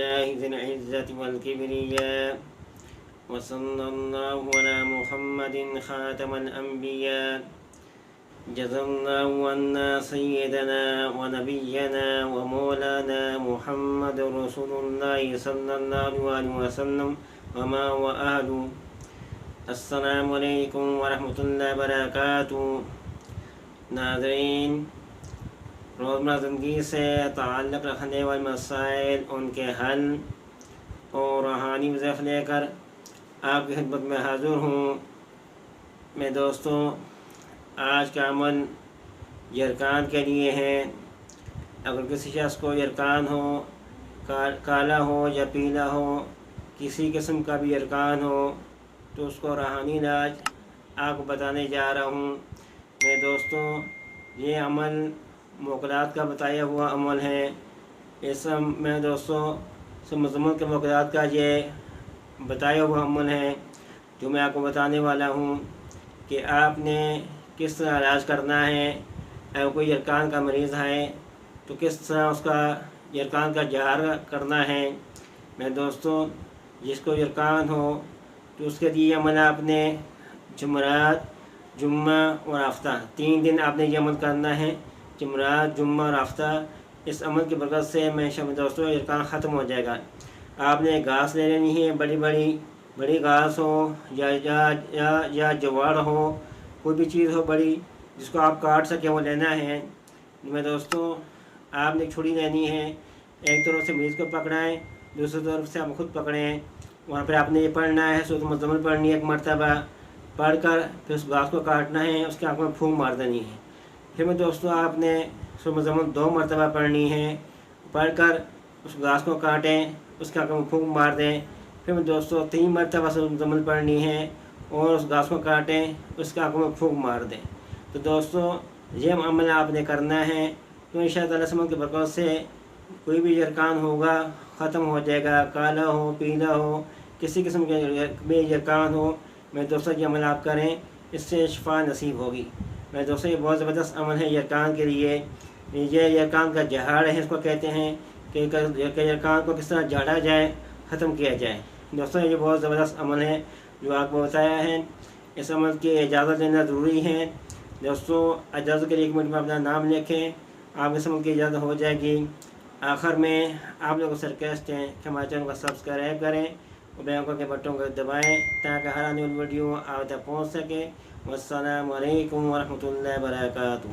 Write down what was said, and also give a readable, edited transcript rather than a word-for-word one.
لله ذي العزة والكبرياء وصلى الله على محمد خاتم الأنبياء جزا الله عنا سيدنا ونبينا ومولانا محمد رسول الله صلى الله عليه وسلم وما وآله. السلام علیکم ورحمۃ اللہ وبرکاتہ. ناظرین، روزمرہ زندگی سے تعلق رکھنے والے مسائل، ان کے حل اور روحانی وظائف لے کر آپ کی خدمت میں حاضر ہوں. میں دوستوں، آج کا عمل یرکان کے لیے ہے. اگر کسی شخص کو یرکان ہو، کالا ہو یا پیلا ہو، کسی قسم کا بھی یرکان ہو، تو اس کو روحانی علاج آپ کو بتانے جا رہا ہوں. میں دوستوں، یہ عمل موکلات کا بتایا ہوا عمل ہے. اس میں دوستوں مذمت کے موکلات کا یہ بتایا ہوا عمل ہے جو میں آپ کو بتانے والا ہوں کہ آپ نے کس طرح علاج کرنا ہے. اگر کوئی یرکان کا مریض ہے تو کس طرح اس کا یرکان کا جہار کرنا ہے. میں دوستوں، جس کو یرکان ہو تو اس کے لیے عمل آپ نے جمعرات، جمعہ اور ہفتہ 3 دن آپ نے یہ عمل کرنا ہے. جمعرات، جمعہ اور ہفتہ. اس عمل کی برکت سے میں دوستوں یرکان ختم ہو جائے گا. آپ نے گھاس لے لینی ہے، بڑی گھاس ہو یا جوار ہو، کوئی بھی چیز ہو بڑی جس کو آپ کاٹ سکیں وہ لینا ہے. میں دوستوں، آپ نے چھری لینی ہے. ایک طرف سے مریض کو پکڑائیں، دوسری طرف سے آپ خود پکڑیں. وہاں پہ آپ نے یہ پڑھنا ہے، سورۃ مزمل پڑھنی ہے 1 مرتبہ. پڑھ کر پھر اس گھاس کو کاٹنا ہے، اس کی آنکھوں میں پھونک مار دینی ہے. پھر میں دوستوں، آپ نے سورۃ مزمل 2 مرتبہ پڑھنی ہے. پڑھ کر اس گھاس کو کاٹیں، اس کی آنکھوں میں پھونک مار دیں. پھر میں دوستوں 3 مرتبہ سورۃ مزمل پڑھنی ہے اور اس گھاس کو کاٹیں، اس کی آنکھوں میں پھونک مار دیں. تو دوستوں، یہ عمل آپ نے کرنا ہے. تو انشاءاللہ اس عمل کی برکت سے کوئی بھی یرکان ہوگا ختم ہو جائے گا. کالا ہو، پیلا ہو، کسی قسم کے بھی یرکان ہو، میں دوستوں یہ عمل آپ کریں، اس سے شفا نصیب ہوگی. میں دوستوں، یہ بہت زبردست عمل ہے یرکان کے لیے. یہ یرکان کا جہاڑ ہے، اس کو کہتے ہیں کہ یرکان کو کس طرح جھاڑا جائے، ختم کیا جائے. دوستوں، یہ بہت زبردست عمل ہے جو آپ کو بتایا ہے. اس عمل کی اجازت لینا ضروری ہے. دوستوں، اجازت کے لیے 1 منٹ میں اپنا نام لکھیں، آپ اس عمل کی اجازت ہو جائے گی. آخر میں آپ لوگوں سے ریکویسٹ ہے کہ ہمارے چینل کو سبسکرائب کریں اور بیل آئیکن کے بٹن کو دبائیں تاکہ ہر آنے والی ویڈیو آپ تک پہنچ سکے. والسلام علیکم ورحمۃ اللہ وبرکاتہ.